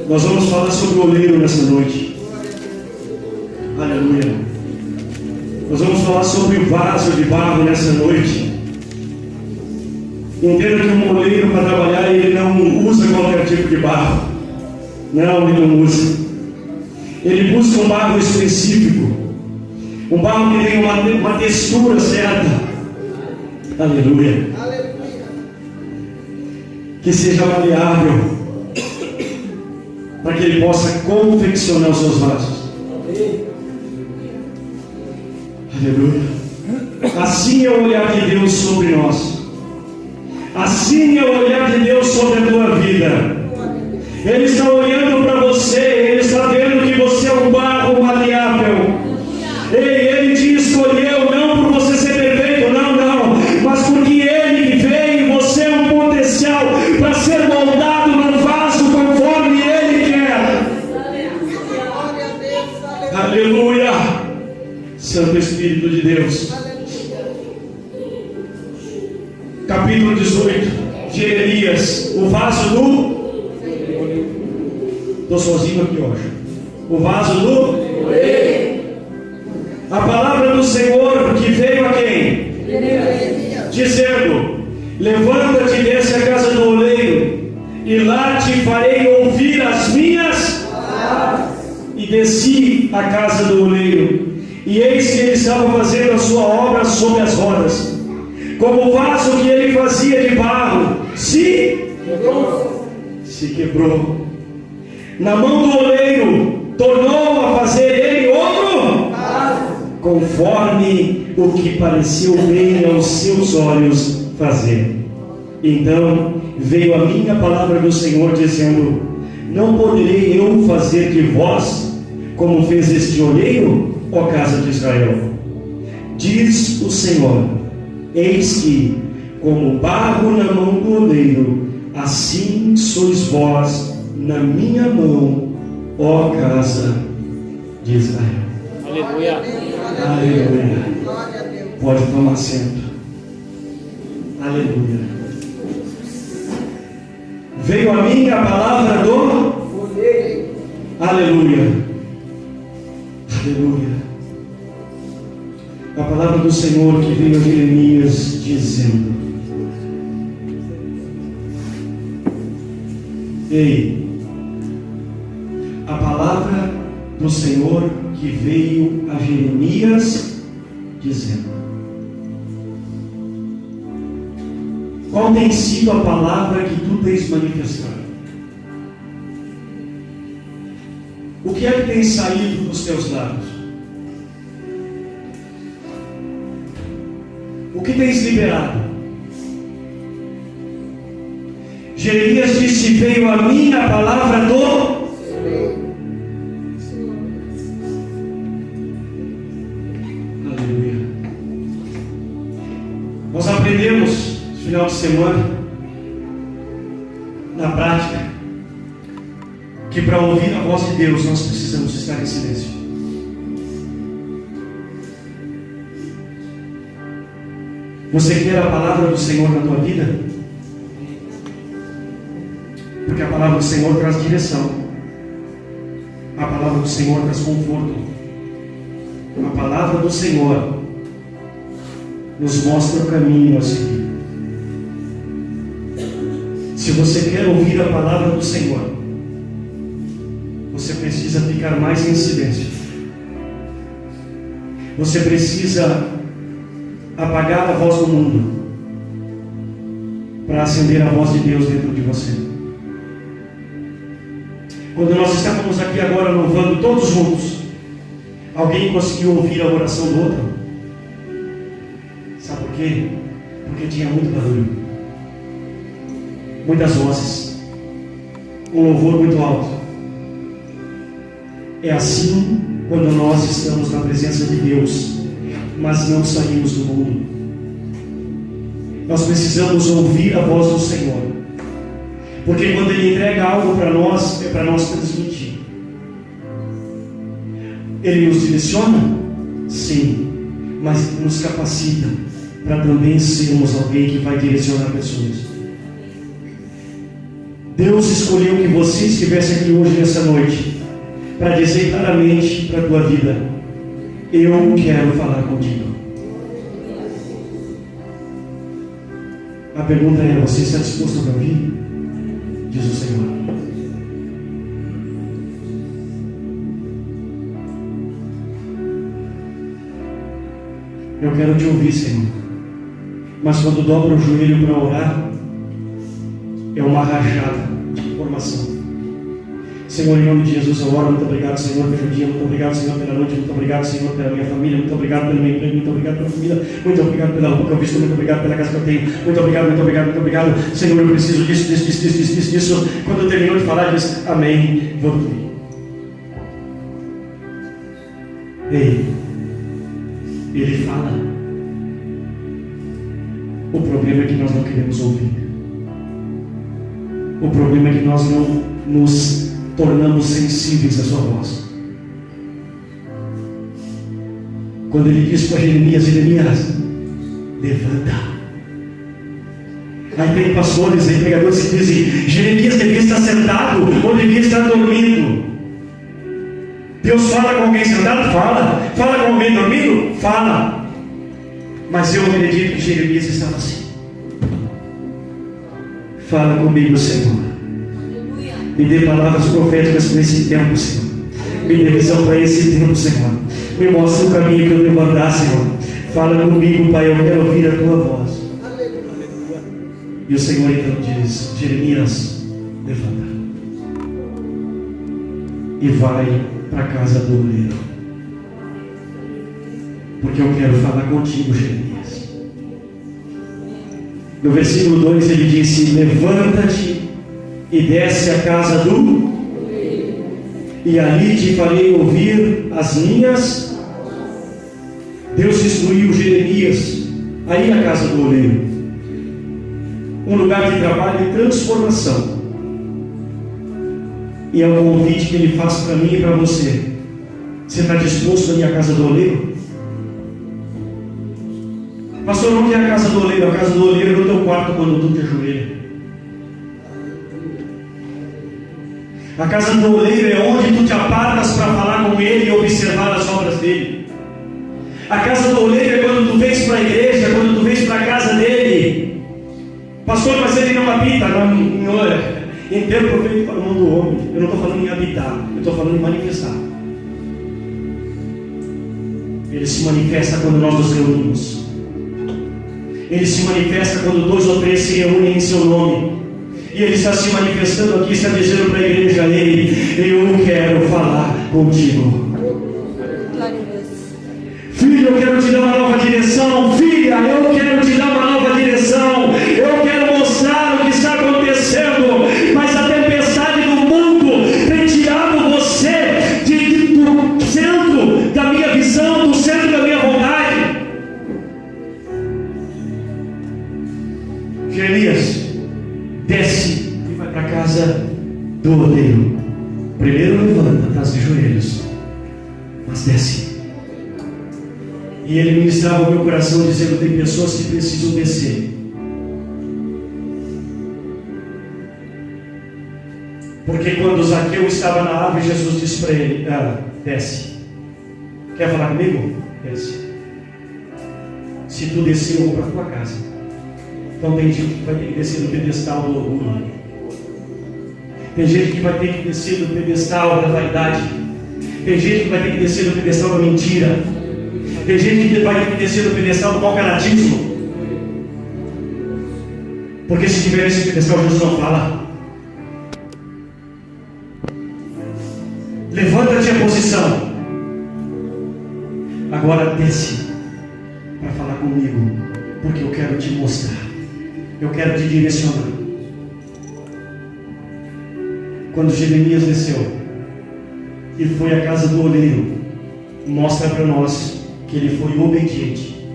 Nós vamos falar sobre o oleiro nessa noite. Aleluia. Nós vamos falar sobre o vaso de barro nessa noite. Entenda que um oleiro, para trabalhar, ele não usa qualquer tipo de barro. Não, ele não usa. Ele busca um barro específico, um barro que tenha uma textura certa. Aleluia. Que seja maleável, para que ele possa confeccionar os seus vasos. Aleluia. Assim é o olhar de Deus sobre nós. Assim é o olhar de Deus sobre a tua vida. Ele está olhando para você, Ele está vendo que você é um barro maleável. Ele te escolheu não por você ser perfeito, não, mas porque Ele veio e você é um potencial para ser moldado no vaso conforme Ele quer. Aleluia. Santo Espírito de Deus. Capítulo 18 de Jeremias, o vaso do... Estou sozinho aqui hoje. O vaso do... A palavra do Senhor que veio a quem? Dizendo: levanta-te e desce à casa do oleiro, e lá te farei ouvir as minhas. E desci à casa do oleiro, e eis que ele estava fazendo a sua obra sobre as rodas, como o vaso que ele fazia de barro se quebrou. Na mão do oleiro, tornou a fazer ele outro, conforme o que pareceu bem aos seus olhos fazer. Então veio a minha palavra do Senhor, dizendo: não poderei eu fazer de vós como fez este oleiro, ó casa de Israel? Diz o Senhor: eis que, como barro na mão do oleiro, assim sois vós na minha mão, ó casa de Israel. Aleluia. Aleluia. Pode tomar assento. Aleluia. Veio a mim a palavra do... Aleluia. Aleluia. A palavra do Senhor que veio a Jeremias dizendo: ei, a palavra do Senhor que veio a Jeremias dizendo. Qual tem sido a palavra que tu tens manifestado? O que é que tem saído dos teus lábios? O que tens liberado? Jeremias disse: veio a mim a palavra do... Aleluia. Nós aprendemos no final de semana, na prática, que para ouvir a voz de Deus nós precisamos estar em silêncio. Você quer a palavra do Senhor na tua vida? Porque a palavra do Senhor traz direção. A palavra do Senhor traz conforto. A palavra do Senhor nos mostra o caminho a seguir. Se você quer ouvir a palavra do Senhor, você precisa ficar mais em silêncio. Você precisa apagar a voz do mundo para acender a voz de Deus dentro de você. Quando nós estávamos aqui agora louvando todos juntos, alguém conseguiu ouvir a oração do outro? Sabe por quê? Porque tinha muito barulho, muitas vozes, um louvor muito alto. É assim quando nós estamos na presença de Deus, mas não saímos do mundo. Nós precisamos ouvir a voz do Senhor, porque quando Ele entrega algo para nós, é para nós transmitir. Ele nos direciona? Sim, mas nos capacita para também sermos alguém que vai direcionar pessoas. Deus escolheu que você estivesse aqui hoje, nessa noite, para dizer claramente para a tua vida: eu quero falar contigo. A pergunta é: você está disposto a ouvir? Diz o Senhor. Eu quero te ouvir, Senhor. Mas quando dobra o joelho para orar, é uma rajada de informação. Senhor, em nome de Jesus eu oro. Muito obrigado, Senhor, pelo dia. Muito obrigado, Senhor, pela noite. Muito obrigado, Senhor, pela minha família. Muito obrigado pelo meu emprego. Muito obrigado pela família. Muito obrigado pela roupa que eu visto. Muito obrigado pela casa que eu tenho. Muito obrigado, muito obrigado, muito obrigado. Senhor, eu preciso disso. Quando eu terminou de falar, diz: amém, vou dormir. Ei, ele fala. O problema é que nós não queremos ouvir. O problema é que nós não nos tornamos sensíveis à sua voz. Quando ele diz para Jeremias: levanta. Aí tem pastores e pregadores que dizem: Jeremias devia estar sentado ou devia estar dormindo. Deus fala com alguém sentado? Fala. Fala com alguém dormindo? Fala. Mas eu acredito que Jeremias estava assim. Fala comigo, Senhor. Me dê palavras proféticas para esse tempo, Senhor. Me dê visão para esse tempo, Senhor. Me mostre o caminho que eu devo andar, Senhor. Fala comigo, Pai, eu quero ouvir a tua voz. E o Senhor então diz: Jeremias, levanta e vai para a casa do oleiro, porque eu quero falar contigo, Jeremias. No versículo 2 ele disse: levanta-te e desce à casa do e ali te farei ouvir as minhas. Deus instruiu Jeremias a ir à casa do oleiro, um lugar de trabalho e transformação. E é um convite que ele faz para mim e para você. Você está disposto a ir à casa do oleiro? Pastor, onde é a casa do oleiro? A casa do oleiro é no teu quarto quando tu te ajoelha. A casa do oleiro é onde tu te apartas para falar com ele e observar as obras dele. A casa do oleiro é quando tu vens para a igreja, quando tu vens para a casa dele. Pastor, mas ele não habita. Não é. Em termo profético para o mundo do homem. Eu não estou falando em habitar, eu estou falando em manifestar. Ele se manifesta quando nós nos reunimos. Ele se manifesta quando 2 ou 3 se reúnem em seu nome. E ele está se manifestando aqui, está dizendo para a igreja: eu quero falar contigo. Filho, eu quero te dar uma nova direção. Filha, eu quero te dar uma nova direção. Eu quero mostrar o que está acontecendo. Mas a tempestade do mundo tem tirado você do centro da minha visão, do centro da minha vontade. Jeremias, desce e vai para a casa do oleiro. Primeiro levanta, está de joelhos, mas desce. E ele ministrava o meu coração dizendo: tem pessoas que precisam descer. Porque quando Zaqueu estava na árvore, Jesus disse para ele: desce. Quer falar comigo? Desce. Se tu descer, eu vou para a tua casa. Então tem gente que vai ter que descer do pedestal do orgulho. Tem gente que vai ter que descer do pedestal da vaidade. Tem gente que vai ter que descer do pedestal da mentira. Tem gente que vai ter que descer do pedestal do mau caratismo. Porque se tiver esse pedestal, Jesus não fala. Levanta-te a posição. Agora desce para falar comigo, porque eu quero te mostrar. Eu quero te direcionar. Quando Jeremias desceu e foi à casa do oleiro, mostra para nós que ele foi obediente.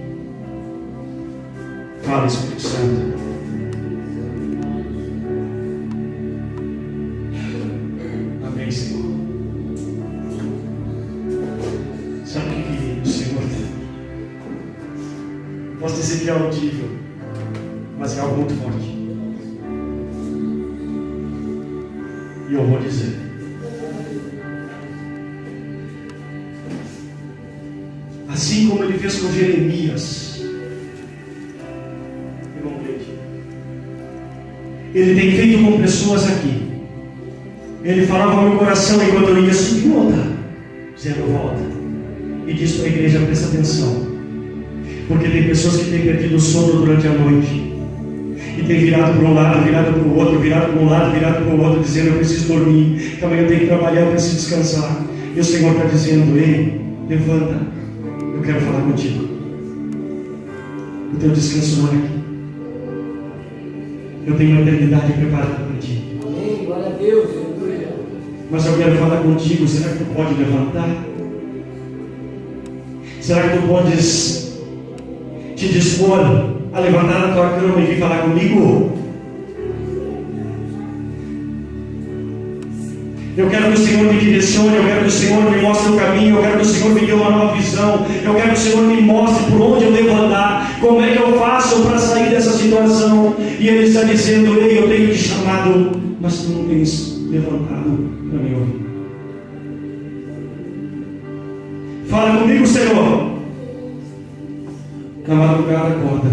Fala, Espírito Santo. Amém, Senhor. Sabe o que o Senhor tem? Posso dizer que é audível, mas é algo muito forte. E eu vou dizer. Assim como ele fez com Jeremias, irmão Leite, ele tem feito com pessoas aqui. Ele falava ao meu coração enquanto eu ia subir no altar, dizendo: volta e diz para a igreja: presta atenção, porque tem pessoas que têm perdido o sono durante a noite e tem virado para um lado, virado para o outro, virado para um lado, virado para o outro, dizendo: eu preciso dormir, que amanhã eu tenho que trabalhar, eu preciso descansar. E o Senhor está dizendo: ei, levanta, eu quero falar contigo. O teu descanso não é aqui. Eu tenho uma eternidade preparada para ti. Amém, glória a Deus. Mas eu quero falar contigo. Será que tu pode levantar? Será que tu podes te dispor a levantar da tua cama e vir falar comigo? Eu quero que o Senhor me direcione, eu quero que o Senhor me mostre o caminho, eu quero que o Senhor me dê uma nova visão, eu quero que o Senhor me mostre por onde eu devo andar, como é que eu faço para sair dessa situação. E Ele está dizendo: ei, eu tenho te chamado, mas tu não tens levantado para me ouvir. Fala comigo, Senhor. Na madrugada, acorda,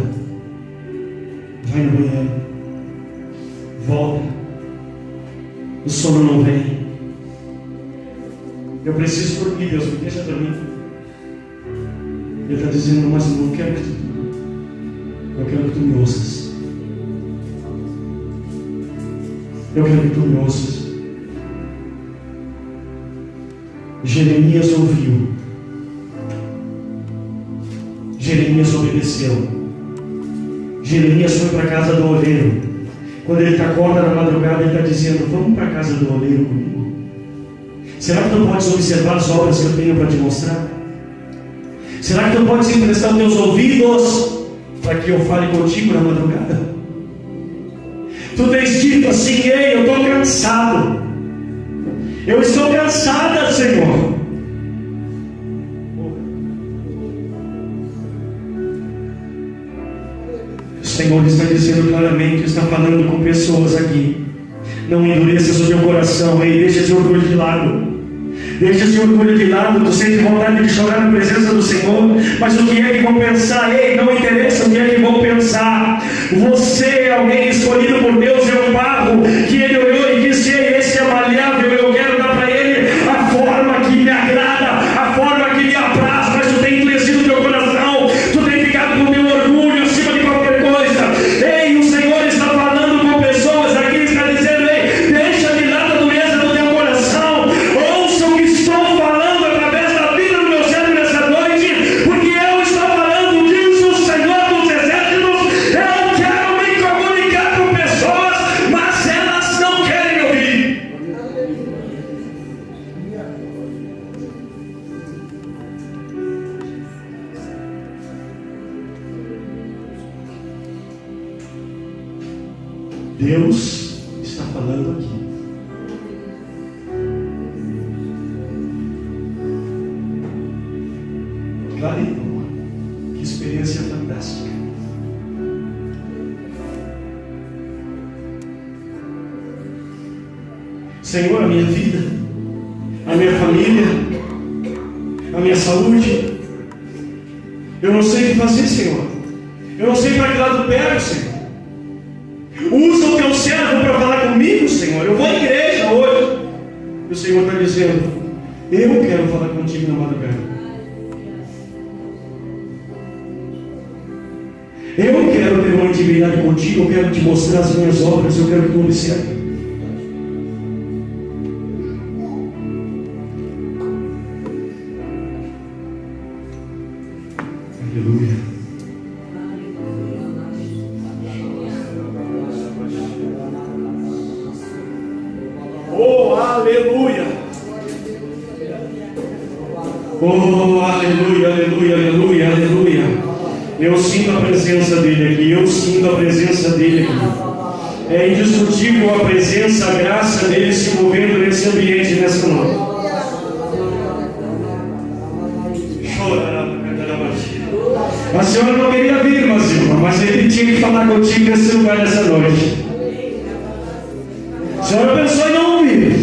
vai no banheiro, volta, o sono não vem. Eu preciso dormir, Deus, me deixa dormir. Ele está dizendo: mas eu não quero que tu, eu quero que tu me ouças. Eu quero que tu me ouças. Jeremias ouviu. Jeremias obedeceu. Jeremias foi para a casa do oleiro. Quando ele acorda na madrugada, ele está dizendo: vamos para a casa do oleiro comigo. Será que tu podes observar as obras que eu tenho para te mostrar? Será que tu podes emprestar os teus ouvidos para que eu fale contigo na madrugada? Tu tens dito assim: ei, eu estou cansado. Eu estou cansada, Senhor. O Senhor está dizendo claramente, está falando com pessoas aqui: não endureças o teu coração, ei, deixa esse orgulho de lado. Deixa esse orgulho de lado. Tu sente vontade de chorar na presença do Senhor, mas o que é que vão pensar? Ei, não interessa o que é que vão pensar. Você é alguém escolhido por Deus, é um barro que Ele olhou e disse: ei, esse é maleável, eu quero dar para ele a forma que me agrada, a forma que me apraz. Mas tu tem endurecido o teu coração, tu tem ficado com o teu orgulho acima de qualquer coisa. Ei, o Senhor está falando com pessoas aqui, está dizendo: ei, deixa de lado a dureza do teu coração, ouça o que estou falando através da vida do meu servo nessa noite, porque eu estou falando, diz o Senhor dos Exércitos. Eu quero me comunicar com pessoas, mas elas não querem me ouvir. Deus está falando aqui. Clarito, que experiência fantástica. Senhor, a minha vida, a minha família, a minha saúde, eu não sei o que fazer, Senhor. Eu não sei para que lado pego, Senhor. Usa o teu servo para falar comigo, Senhor. Eu vou à igreja hoje. E o Senhor está dizendo: eu quero falar contigo na madrugada. Eu quero ter uma intimidade contigo. Eu quero te mostrar as minhas obras. Eu quero que tu observe. Aleluia. Oh, aleluia. Oh, aleluia, aleluia, aleluia, aleluia. Eu sinto a presença dele aqui. Eu sinto a presença dele aqui. É indiscutível a presença, a graça dele se movendo nesse ambiente nessa noite. A senhora não queria vir, mas ele tinha que falar contigo nesse lugar nessa noite. A senhora pensou em não ouvir,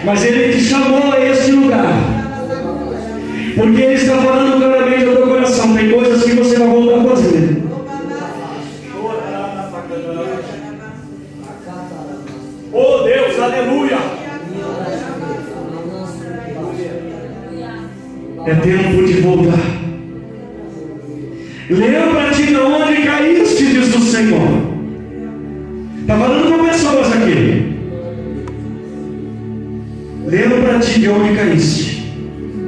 Mas Ele te chamou a este lugar, porque Ele está falando claramente ao teu coração. Tem coisas que você vai voltar a fazer. Oh Deus, aleluia! É tempo de voltar. Lembra-te de onde caíste, diz o Senhor. Está falando com pessoas aqui. Lembra-te de onde caíste.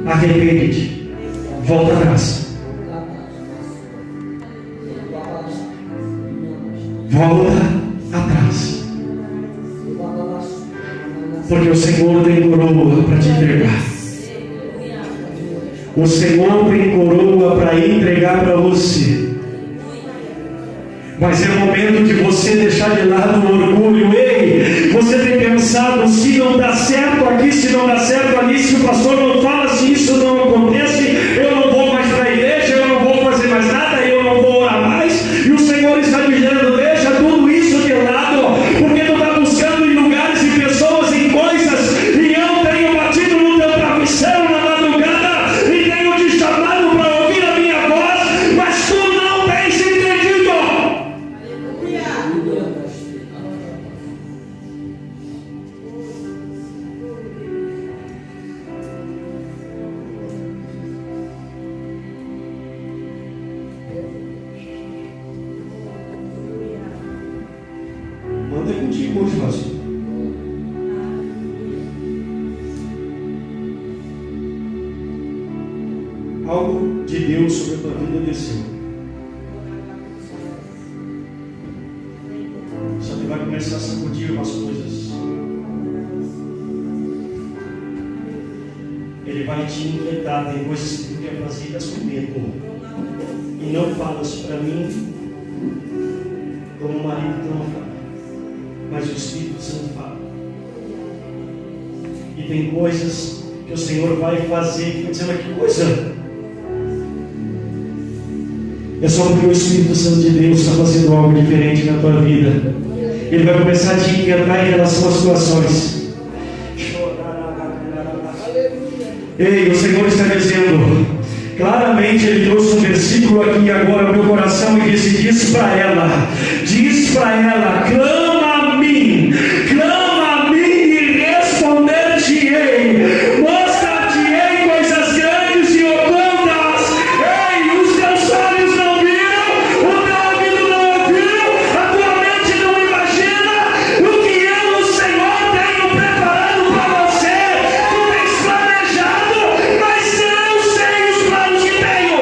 Arrepende-te. Volta atrás. Volta atrás. Porque o Senhor tem coroa para te entregar. O Senhor tem coroa para entregar para você. Mas é momento de você deixar de lado o orgulho. Ei, você tem pensado, se não dá certo aqui, se não dá certo ali, se o pastor não fala, se isso não acontece, eu não vou mais para a igreja, eu não vou fazer mais nada, eu não vou orar mais. E o Senhor está dizendo, deixa tudo isso de lado, porque tu está buscando em lugares e pessoas e coisas, e eu tenho batido no teu travesseiro na madrugada, e tenho te chamado para ouvir a minha voz, mas tu não tens entendido. Manda contigo hoje, pastor. Algo de Deus sobre a tua vida desceu. Só que vai começar a sacudir umas coisas. Ele vai te inquietar. Tem coisas que tu quer fazer e estás com medo. E não falas para mim como marido que não fala, mas o Espírito Santo fala. E tem coisas que o Senhor vai fazer que vai dizer, mas que coisa? É só porque o Espírito Santo de Deus está fazendo algo diferente na tua vida. Ele vai começar a te inquietar em relação às situações. Ei, o Senhor está dizendo, claramente Ele trouxe um versículo aqui agora ao meu coração e disse, diz para ela, clama a mim e responder-te-ei, mostrar-te-ei coisas grandes e ocultas. Ei, os teus olhos não viram, o teu ouvido não ouviu, a tua mente não imagina o que eu, o Senhor, tenho preparado para você. Tu tens planejado, mas eu sei os planos que tenho.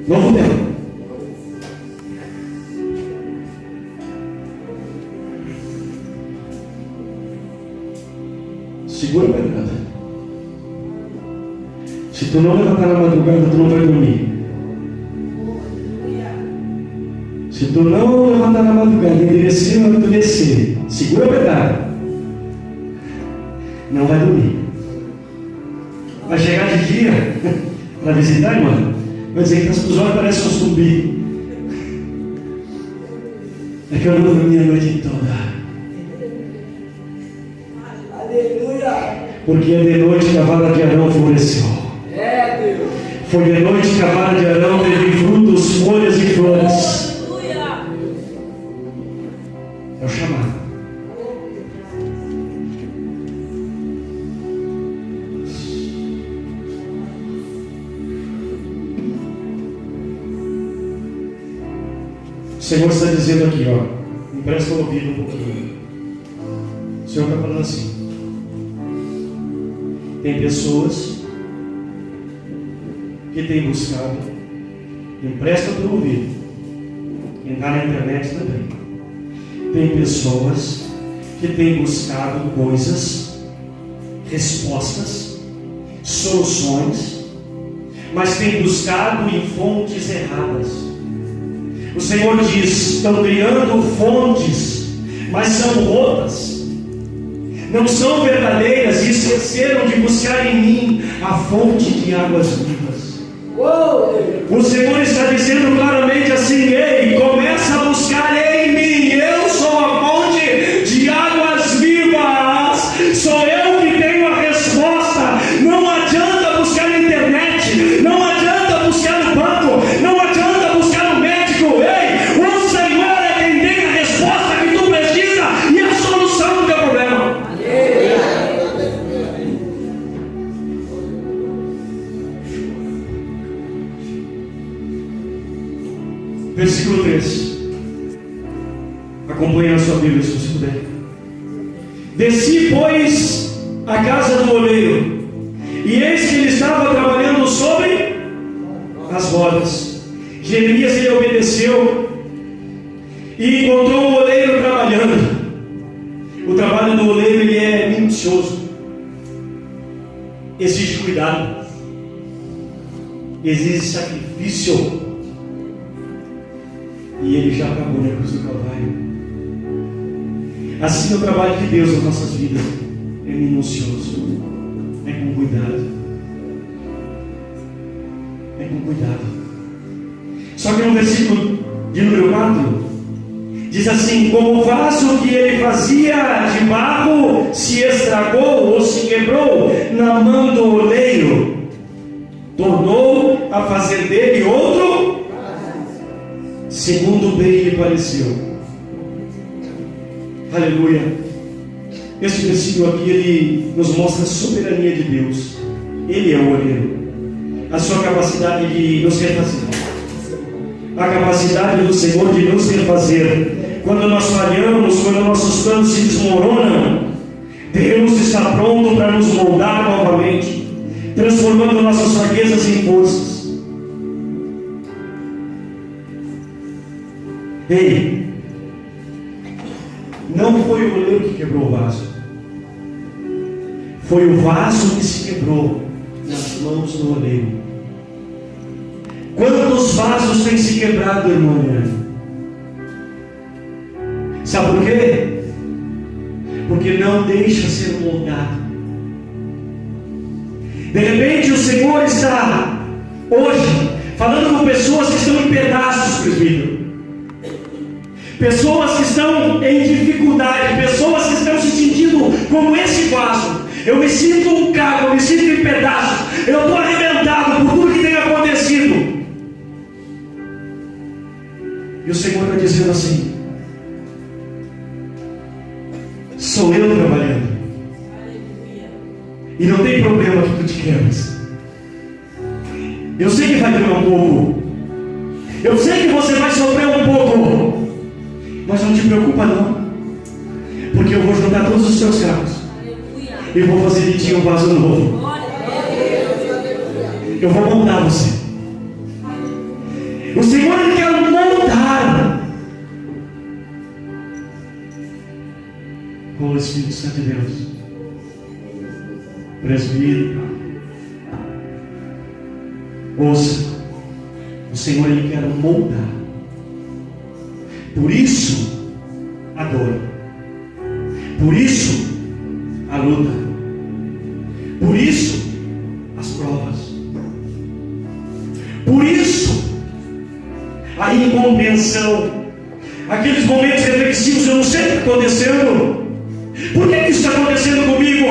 Novo tempo. Segura a pegada. Se tu não levantar na madrugada, tu não vai dormir. Se tu não levantar na madrugada e endurecer, segura a pegada. Não vai dormir. Vai chegar de dia para visitar, irmão. Vai dizer que as tuas olhos parecem um zumbi. É que eu não dormi a noite toda. Aleluia! Porque é de noite que a vara de Arão floresceu. Foi de noite que a vara de Arão teve frutos, folhas e flores. É o chamado. O Senhor está dizendo aqui, ó, empresta o ouvido um pouquinho. O Senhor está falando assim. Tem pessoas que têm buscado, empresta o teu ouvido, quem está na internet também. Tem pessoas que têm buscado coisas, respostas, soluções, mas têm buscado em fontes erradas. O Senhor diz, estão criando fontes, mas são rotas. não são verdadeiras e esqueceram de buscar em mim a fonte de águas vivas. O Senhor está dizendo claramente assim: ei, começa a buscar em mim, eu sou a fonte de águas vivas, sou eu que tenho a resposta. Não adianta buscar na internet, não adianta buscar no banco, não adianta buscar no médico. Ei, o Senhor é quem tem a resposta que tu precisa e a solução do teu problema. Versículo 3. Acompanhe a sua Bíblia, se você puder. Desci, pois, à casa do oleiro, e eis que ele estava trabalhando sobre as rodas. Jeremias, ele obedeceu e encontrou o oleiro trabalhando. O trabalho do oleiro, ele é minucioso, exige cuidado, exige sacrifício. E ele já acabou na cruz do Calvário. Assim é o trabalho de Deus nas nossas vidas. É minucioso, é com cuidado, é com cuidado. Só que no versículo de número 4 diz assim: como o vaso que ele fazia de barro se estragou ou se quebrou na mão do oleiro, tornou a fazer dele outro segundo bem lhe pareceu. Aleluia. Este versículo aqui, ele nos mostra a soberania de Deus. Ele é o oleiro, a sua capacidade de nos refazer, a capacidade do Senhor de nos refazer. Quando nós falhamos, quando nossos planos se desmoronam, Deus está pronto para nos moldar novamente, transformando nossas fraquezas em forças. Ei, não foi o oleiro que quebrou o vaso, foi o vaso que se quebrou nas mãos do oleiro. Quantos vasos têm se quebrado, irmão? Sabe por quê? Porque não deixa ser moldado. De repente o Senhor está hoje falando com pessoas que estão em pedaços, presbítero. Pessoas que estão em dificuldade, pessoas que estão se sentindo como esse vaso. Eu me sinto um caco, eu me sinto em pedaços, eu estou arrebentado por tudo que tem acontecido. E o Senhor está dizendo assim: sou eu trabalhando. E não tem problema que tu te quebres. Eu sei que vai doer um pouco, eu sei que você vai sofrer um pouco, mas não te preocupa não, porque eu vou juntar todos os seus cacos e vou fazer de ti um vaso novo. Eu vou moldar você. O Senhor, Ele quer moldar com o Espírito Santo de Deus. Presbítero, ouça, o Senhor, Ele quer moldar. Por isso a dor, por isso a luta, por isso as provas, por isso a incompreensão, aqueles momentos reflexivos. Eu não sei o que está acontecendo, por que isso está acontecendo comigo?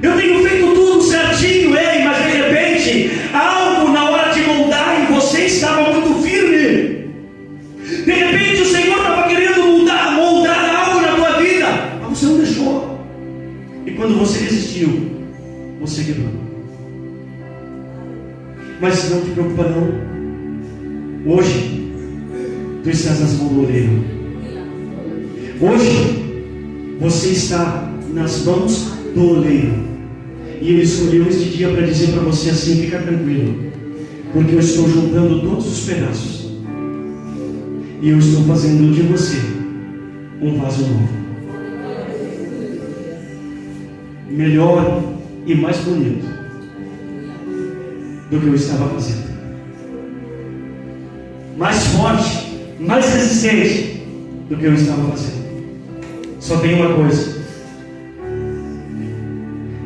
Eu tenho feito tudo certinho, mas de repente algo na hora de moldar em você estava muito firme. De repente o Senhor estava querendo moldar algo na tua vida, mas você não deixou. E quando você resistiu, você quebrou. Mas não te preocupa não. Hoje tu estás nas mãos do oleiro. Hoje você está nas mãos do oleiro. E Ele escolheu este dia para dizer para você assim: fica tranquilo, porque eu estou juntando todos os pedaços e eu estou fazendo de você um vaso novo, melhor e mais bonito do que eu estava fazendo, mais forte, mais resistente do que eu estava fazendo. Só tem uma coisa: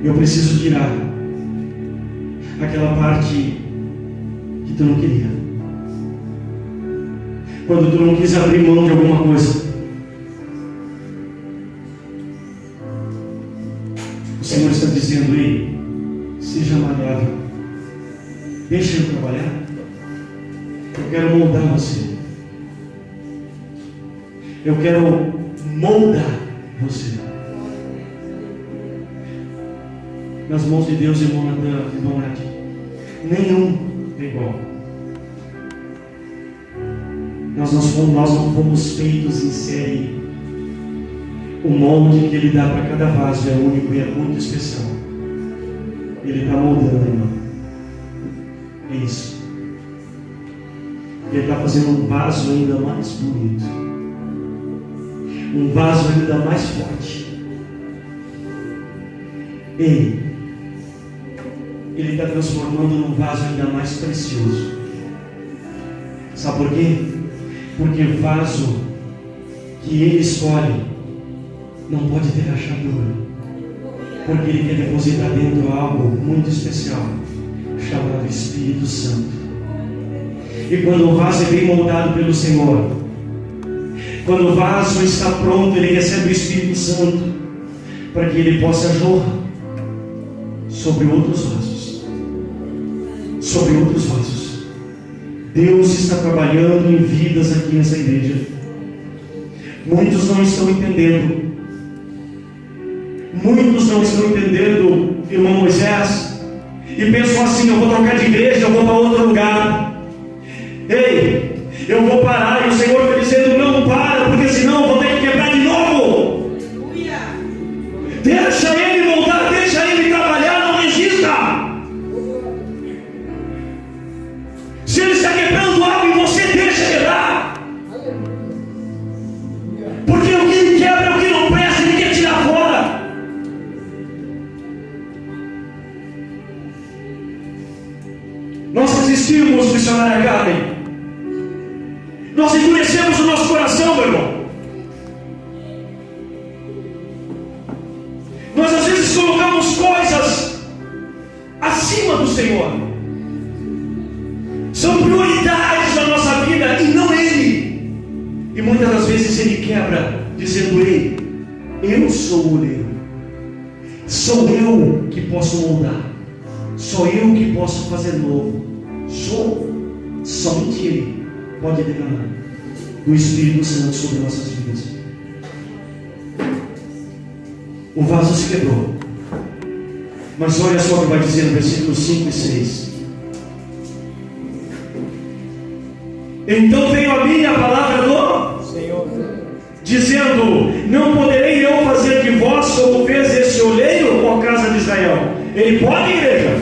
Eu preciso tirar aquela parte que tu não queria. Quando tu não quis abrir mão de alguma coisa. O Senhor está dizendo: ei, seja maleável. Deixa eu trabalhar. Eu quero moldar você. Eu quero moldar você. Nas mãos de Deus, irmão Natan, irmão Nath, nenhum é igual. Nós não fomos feitos em série. O molde que Ele dá para cada vaso é único e é muito especial. Ele está moldando, irmão. É isso. Ele está fazendo um vaso ainda mais bonito. Um vaso ainda mais forte. Ele está transformando num vaso ainda mais precioso. Sabe por quê? Porque vaso que Ele escolhe não pode ter rachadura. Porque Ele quer depositar dentro algo muito especial, chamado Espírito Santo. E quando o vaso é bem moldado pelo Senhor, quando o vaso está pronto, ele recebe o Espírito Santo para que ele possa jorrar sobre outros vasos. Sobre outros vasos. Deus está trabalhando em vidas aqui nessa igreja. Muitos não estão entendendo. Muitos não estão entendendo, irmão Moisés, e pensam assim: eu vou trocar de igreja, eu vou para outro lugar. Ei, eu vou parar. E o Senhor está dizendo: não para, porque senão eu vou ter que quebrar de novo. Deixa Ele moldar, deixa Ele trabalhar, não resista. Se Ele está quebrando algo em você, deixa quebrar. Porque o que Ele quebra é o que não presta, Ele quer tirar fora. Nós resistimos, missionária Carmen. Nós endurecemos o nosso coração, meu irmão. Nós às vezes colocamos coisas acima do Senhor. São prioridades da nossa vida e não Ele. E muitas das vezes Ele quebra, dizendo: ei, eu sou o oleiro. Sou eu que posso moldar. Sou eu que posso fazer novo. Somente Ele pode derramar do Espírito Santo sobre nossas vidas. O vaso se quebrou. Mas olha só o que vai dizer no versículo 5 e 6. Então veio a mim a palavra do Senhor, dizendo: não poderei eu fazer de vós como fez esse oleiro, ó casa de Israel? Ele pode, igreja?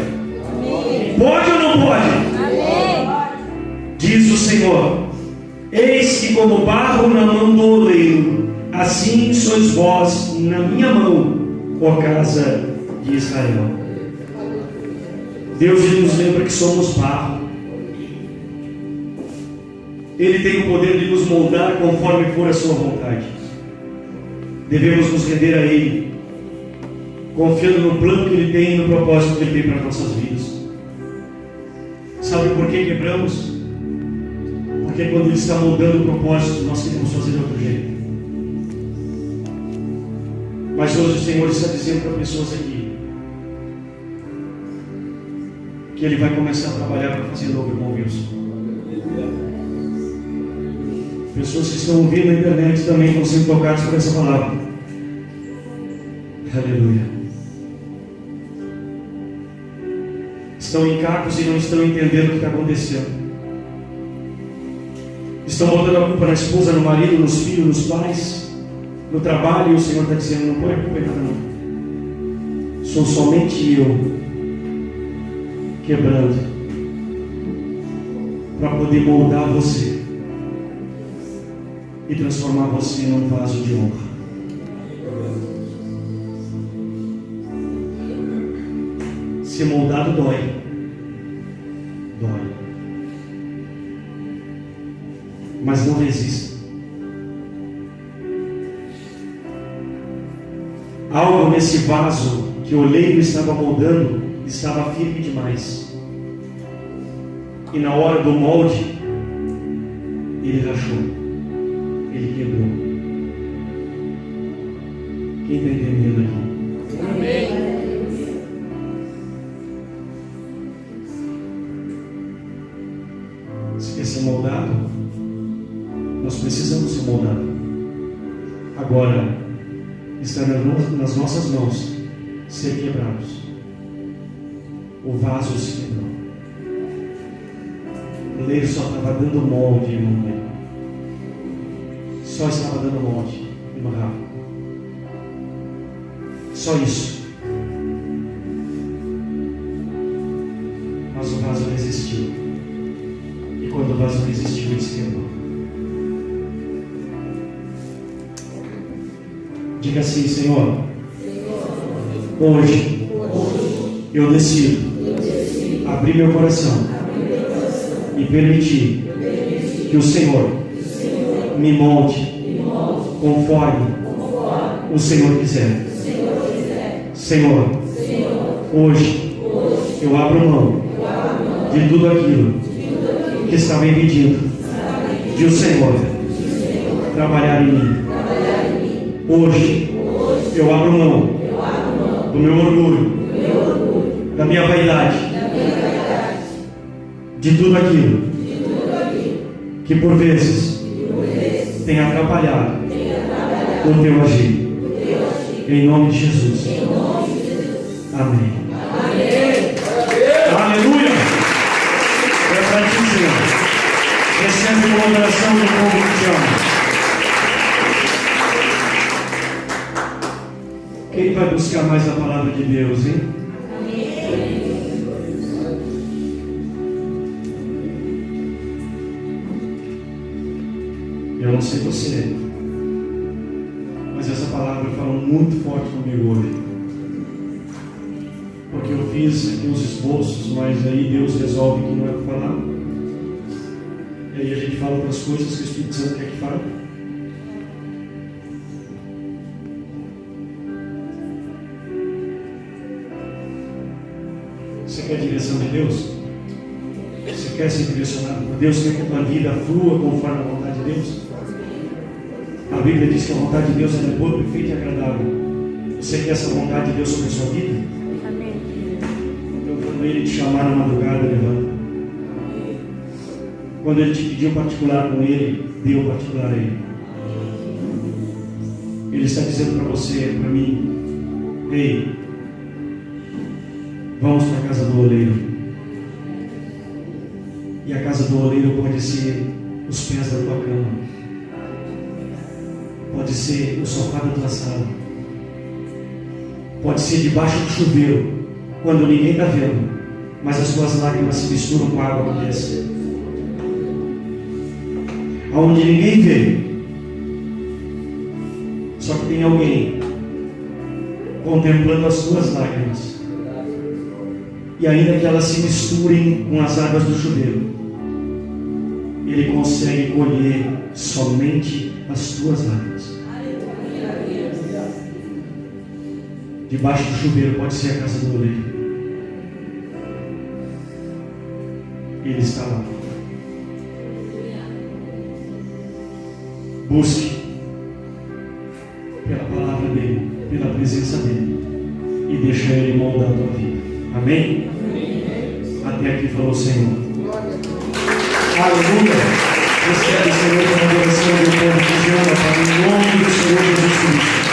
Amém. Pode ou não pode? Amém. Diz o Senhor: eis que como barro na mão do oleiro, assim sois vós na minha mão, ó casa de Israel. Deus nos lembra que somos barro. Ele tem o poder de nos moldar conforme for a sua vontade. Devemos nos render a Ele, confiando no plano que Ele tem e no propósito que Ele tem para nossas vidas. Sabe por que quebramos? Porque quando Ele está moldando o propósito, nós queremos fazer de outro jeito. Mas hoje o Senhor está dizendo para pessoas aqui que Ele vai começar a trabalhar para fazer novo, irmão Wilson. Pessoas que estão ouvindo na internet também estão sendo tocadas por essa palavra. Aleluia. Estão em cacos e não estão entendendo o que está acontecendo. Estão botando a culpa na esposa, no marido, nos filhos, nos pais, no trabalho, e o Senhor está dizendo: não põe a culpa não. Sou somente eu quebrando para poder moldar você e transformar você num vaso de honra. Ser moldado dói. Dói. Mas não resista. Algo nesse vaso que que o oleiro estava moldando estava firme demais. E na hora do molde, ele rachou, ele quebrou. Quem está entendendo aqui? Amém. Se quer ser moldado, nós precisamos ser moldados. Agora, está nas nossas mãos ser quebrados. O vaso se quebrou. O oleiro só estava dando molde, irmão. Só estava dando molde e amarrava. Só isso. Mas o vaso resistiu. E quando o vaso resistiu, ele se quebrou. Diga assim: Senhor, hoje eu decido abrir meu coração e permitir que o Senhor me molde conforme o Senhor quiser. Senhor, hoje eu abro mão de tudo aquilo que estava impedindo de o Senhor trabalhar em mim. Hoje eu abro mão do meu orgulho, da minha vaidade, de tudo aquilo que por vezes tem atrapalhado o teu agir. Em nome de Jesus. Amém. Aleluia. É para ti, Senhor. Recebe uma oração do povo que te ama. Quem vai buscar mais a palavra de Deus, hein? Eu não sei você, mas essa palavra falou muito forte comigo hoje. Porque eu fiz aqui uns esboços, mas aí Deus resolve que não é para falar. E aí a gente fala outras coisas que o Espírito Santo quer que fale. Você quer a direção de Deus? Você quer ser direcionado por Deus? Quer que a tua vida flua conforme a vontade de Deus? A Bíblia diz que a vontade de Deus é boa, perfeita e agradável. Você quer essa vontade de Deus sobre a sua vida? Amém. Então, quando Ele te chamar na madrugada, levanta. Quando Ele te pediu particular com Ele, dê o particular a Ele. Ele está dizendo para você, para mim: ei, vamos para a casa do oleiro. E a casa do oleiro pode ser os pés da tua cama. Pode ser o sofá da tua sala. Pode ser debaixo do chuveiro, quando ninguém está vendo, mas as tuas lágrimas se misturam com a água que desce. Aonde ninguém vê, só que tem alguém contemplando as tuas lágrimas. E ainda que elas se misturem com as águas do chuveiro, Ele consegue colher somente as tuas lágrimas. Debaixo do chuveiro pode ser a casa do oleiro. Ele está lá. Busque pela palavra dele, pela presença dele, e deixa ele moldar a tua vida. Amém? Até aqui falou o Senhor. Aleluia. Recebe, Senhor, a adoração do povo que te ama, para o nome do Senhor Jesus Cristo.